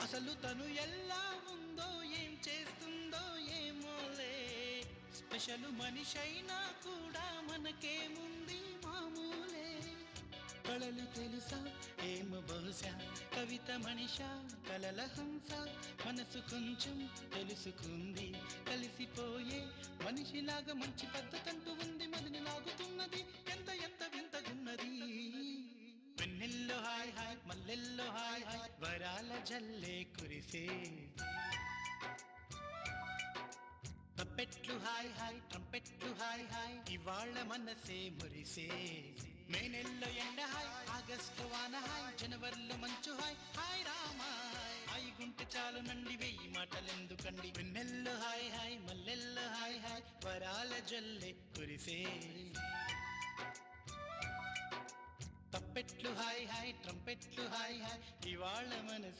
అసలు తను ఎలా ఉందో ఏం చేస్తుందో ఏమోలే స్పెషల్ మనిషైనా కూడా మనకేముంది మామూలే కళలు తెలుసా ఏమో బహుశా కవిత మనిషా కలల హంస మనసు కొంచెం తెలుసుకుంది కలిసిపోయే మనిషిలాగా మంచి పద్ధతంటూ ఉంది మదిని లాగుతున్నది ఎంత ఎంత వింతగున్నది వెన్నెల్లో హాయ్ హాయ్ మల్లెల్లో హాయ్ హాయ్ వరాల జల్లే కురిసే తప్పెట్లు హాయ్ హాయ్ ట్రంపెట్లు హాయ్ హాయ్ ఇవాళ మనసే మురిసే మే నెలలో ఎండ హాయ్ ఆగస్టు వాన హాయ్ జనవరిలో మంచు హాయ్ హాయ్ రామాయ్ హాయ్ గుంటె చాలు నండి వెయ్యి మాటలెందుకండి వెన్నెల్లో హాయ్ హాయ్ మల్లెల్లో హాయ్ హాయ్ వరాల జల్లే కురిసే తప్పెట్లు హాయ్ హాయ్ ట్రంపెట్లు హాయ్ హాయ్ ఇవాళ మనసే